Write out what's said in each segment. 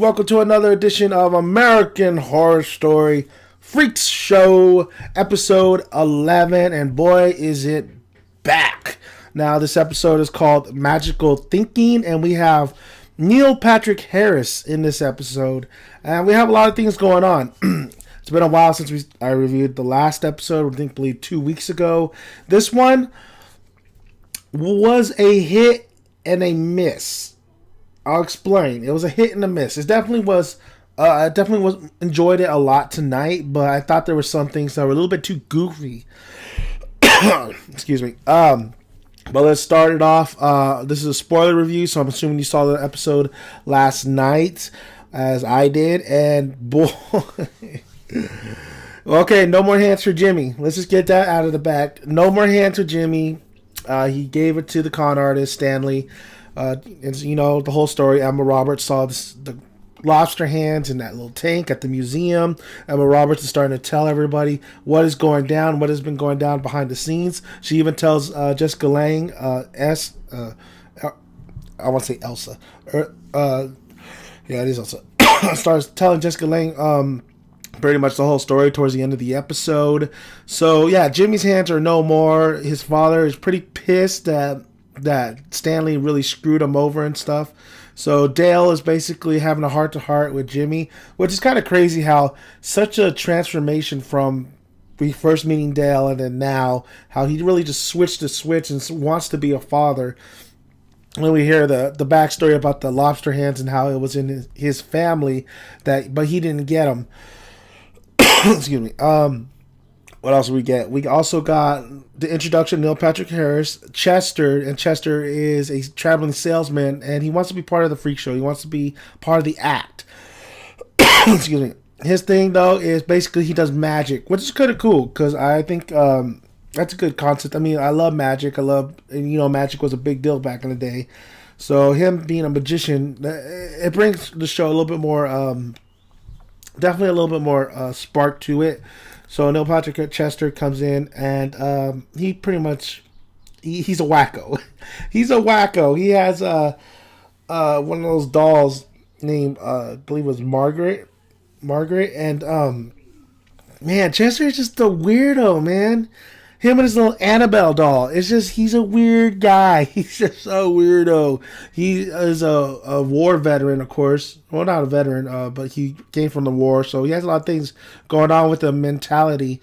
Welcome to another edition of American Horror Story Freakshow, episode 11, and boy, is it back. Now, this episode is called Magical Thinking, and we have Neil Patrick Harris in this episode, and we have a lot of things going on. It's been a while since I reviewed the last episode, I believe 2 weeks ago. This one was a hit and a miss. I'll explain. It was a hit and a miss. It definitely was. I definitely was enjoyed it a lot tonight, but I thought there were some things that were a little bit too goofy. Excuse me. But let's start it off. This is a spoiler review, so I'm assuming you saw the episode last night, as I did. And boy, okay, no more hands for Jimmy. Let's just get that out of the back. No more hands for Jimmy. He gave it to the con artist Stanley. It's, you know, the whole story. Emma Roberts saw the lobster hands in that little tank at the museum. Emma Roberts is starting to tell everybody what is going down, what has been going down behind the scenes. She even tells Jessica Lange, I want to say Elsa. Yeah, it is Elsa. Starts telling Jessica Lange pretty much the whole story towards the end of the episode. So, yeah, Jimmy's hands are no more. His father is pretty pissed that Stanley really screwed him over and stuff. So Dale is basically having a heart-to-heart with Jimmy, which is kind of crazy how such a transformation from we first meeting Dale and then now, how he really just switched the switch and wants to be a father. When we hear the backstory about the lobster hands and how it was in his family, but he didn't get them. Excuse me. What else do we get? We also got the introduction of Neil Patrick Harris, Chester, and Chester is a traveling salesman, and he wants to be part of the freak show. He wants to be part of the act. Excuse me. His thing, though, is basically he does magic, which is kind of cool, because I think that's a good concept. I mean, I love magic. Magic was a big deal back in the day. So him being a magician, it brings the show a little bit more, definitely a little bit more spark to it. So Neil Patrick Chester comes in, and he pretty much he's a wacko. He's a wacko. He has one of those dolls named I believe it was Margaret, and man, Chester is just a weirdo, man. Him and his little Annabelle doll. It's just, he's a weird guy. He's just so weirdo. He is a war veteran, of course. Well, not a veteran, but he came from the war. So he has a lot of things going on with the mentality.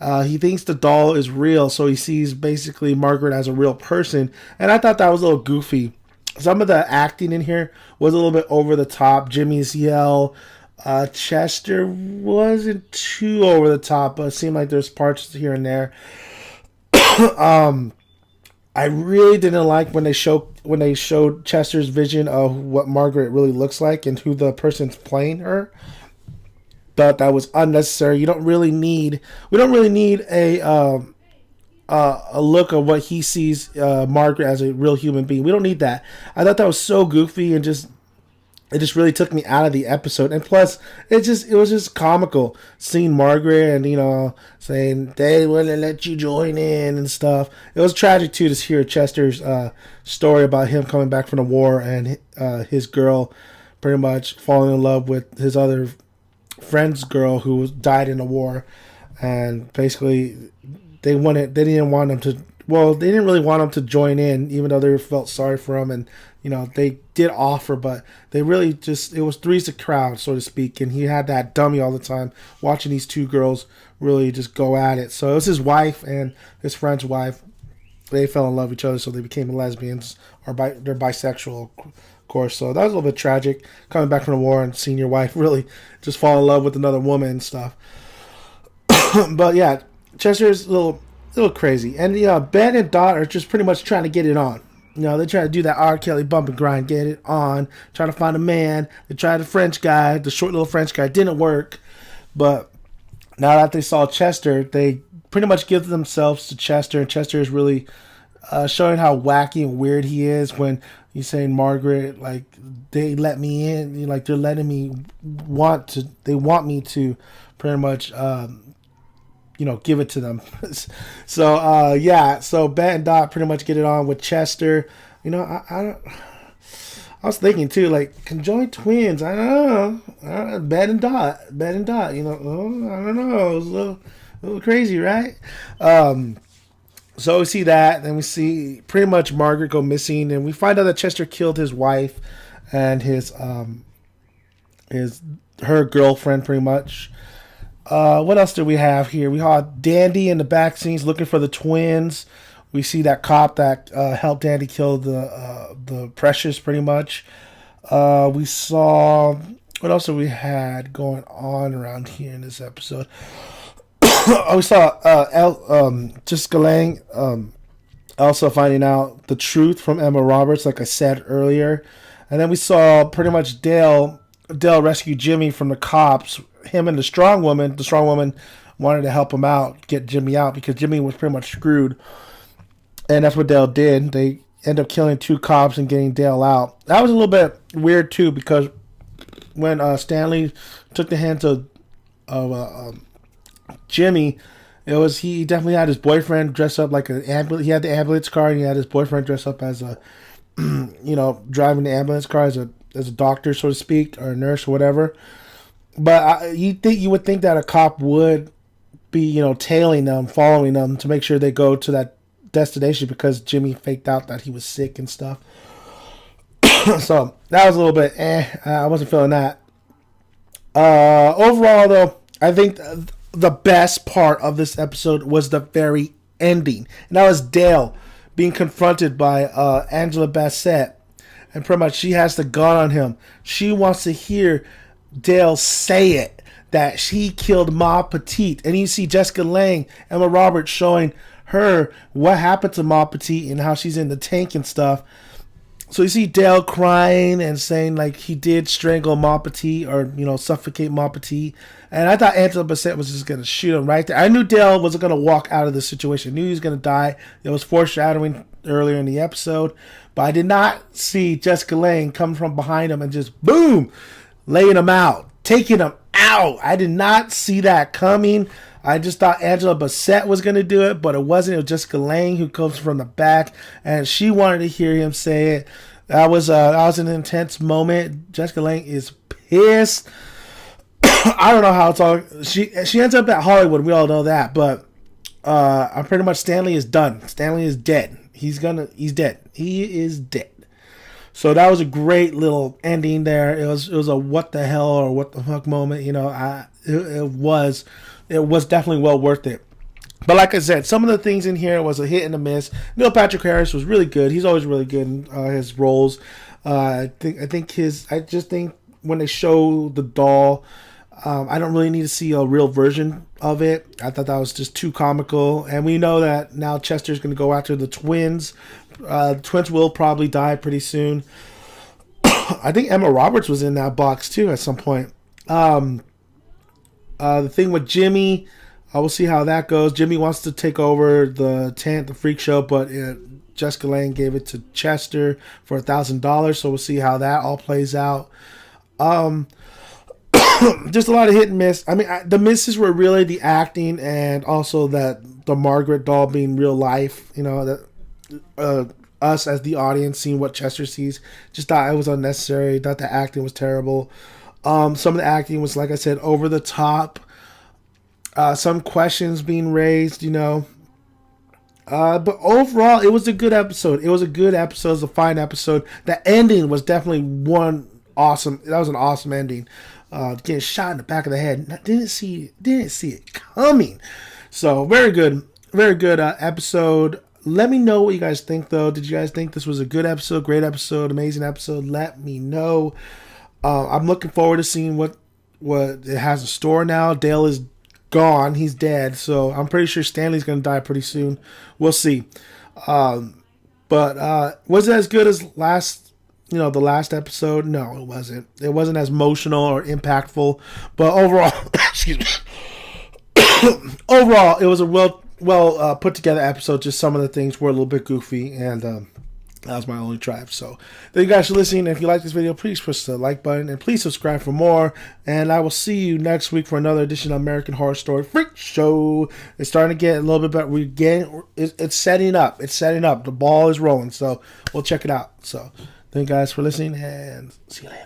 He thinks the doll is real. So he sees basically Margaret as a real person. And I thought that was a little goofy. Some of the acting in here was a little bit over the top. Jimmy's yell. Chester wasn't too over the top, but it seemed like there's parts here and there. I really didn't like when they showed Chester's vision of what Margaret really looks like and who the person's playing her. Thought that was unnecessary. We don't really need a look of what he sees Margaret as a real human being. We don't need that. I thought that was so goofy and it just really took me out of the episode. And plus, it was just comical seeing Margaret and, saying they wouldn't let you join in and stuff. It was tragic, too, to hear Chester's story about him coming back from the war and his girl pretty much falling in love with his other friend's girl who died in the war. And basically, they didn't want him to... Well, they didn't really want him to join in, even though they felt sorry for him. And, they did offer, but they really it was three's a crowd, so to speak. And he had that dummy all the time, watching these two girls really just go at it. So it was his wife and his friend's wife. They fell in love with each other, so they became lesbians, or they're bisexual, of course. So that was a little bit tragic, coming back from the war and seeing your wife really just fall in love with another woman and stuff. But yeah, Chester's a little crazy. And Ben and Dot are just pretty much trying to get it on. They try to do that R. Kelly bump and grind, get it on, try to find a man. They tried the short little French guy. Didn't work. But now that they saw Chester, they pretty much give themselves to Chester. And Chester is really showing how wacky and weird he is when he's saying, Margaret, like, they let me in. Like, they're letting me they want me to pretty much... give it to them. So Ben and Dot pretty much get it on with Chester. I I was thinking too, like conjoined twins. I don't know. Bed and Dot. You know, I don't know. It was a little crazy, right? So we see that, then we see pretty much Margaret go missing, and we find out that Chester killed his wife and her girlfriend, pretty much. What else do we have here? We have Dandy in the back scenes looking for the twins. We see that cop that helped Dandy kill the Precious, pretty much. We saw, what else have we had going on around here in this episode? We saw Jessica Lange also finding out the truth from Emma Roberts, like I said earlier. And then we saw pretty much Dale rescue Jimmy from the cops. Him and the strong woman wanted to help him out, get Jimmy out, because Jimmy was pretty much screwed. And that's what Dale did. They end up killing 2 cops and getting Dale out. That was a little bit weird too, because when Stanley took the hands of Jimmy, he definitely had his boyfriend dress up like an ambulance. He had the ambulance car, and he had his boyfriend dress up as a, driving the ambulance car as a doctor, so to speak, or a nurse or whatever. But you would think that a cop would be, tailing them, following them to make sure they go to that destination, because Jimmy faked out that he was sick and stuff. So that was a little bit I wasn't feeling that. Overall, though, I think the best part of this episode was the very ending. And that was Dale being confronted by Angela Bassett. And pretty much she has the gun on him. She wants to hear Dale say it, that she killed Ma Petite. And you see Jessica Lange, Emma Roberts, showing her what happened to Ma Petite and how she's in the tank and stuff. So you see Dale crying and saying like he did strangle Ma Petite, or suffocate Ma Petite. And I thought Angela Bassett was just going to shoot him right there. I knew Dale wasn't going to walk out of this situation. I knew he was going to die. It was foreshadowing earlier in the episode. But I did not see Jessica Lange come from behind him and just boom, laying him out, taking him out. I did not see that coming. I just thought Angela Bassett was going to do it, but it wasn't. It was Jessica Lange who comes from the back, and she wanted to hear him say it. That was an intense moment. Jessica Lange is pissed. I don't know how it's all. She ends up at Hollywood. We all know that, but I'm pretty much Stanley is done. Stanley is dead. He's dead. He is dead. So that was a great little ending there. It was a what the hell or what the fuck moment. It was definitely well worth it. But like I said, some of the things in here was a hit and a miss. Neil Patrick Harris was really good. He's always really good in his roles. I just think when they show the doll, I don't really need to see a real version of it. I thought that was just too comical. And we know that now Chester's going to go after the twins. The twins will probably die pretty soon. I think Emma Roberts was in that box too at some point. The thing with Jimmy, we'll see how that goes. Jimmy wants to take over the tent, the freak show, but Jessica Lange gave it to Chester for $1,000, so we'll see how that all plays out. Just a lot of hit and miss. I mean, the misses were really the acting, and also that the Margaret doll being real life. That us as the audience seeing what Chester sees. Just thought it was unnecessary. Thought the acting was terrible. Some of the acting was, like I said, over the top. Some questions being raised, But overall, it was a good episode. It was a a fine episode. The ending was definitely that was an awesome ending. Getting shot in the back of the head. Didn't see it coming. So, very good episode. Let me know what you guys think, though. Did you guys think this was a good episode, great episode, amazing episode? Let me know. I'm looking forward to seeing what it has in store now. Dale is gone. He's dead. So I'm pretty sure Stanley's going to die pretty soon. We'll see. But was it as good as the last episode? No, it wasn't. It wasn't as emotional or impactful. But overall, excuse me. Overall, it was a well put together episode. Just some of the things were a little bit goofy, and that was my only drive. So thank you guys for listening. If you like this video, please push the like button and please subscribe for more. And I will see you next week for another edition of American Horror Story Freak Show. It's starting to get a little bit better. It's setting up. The ball is rolling. So we'll check it out. So Thank you guys for listening, and see you later.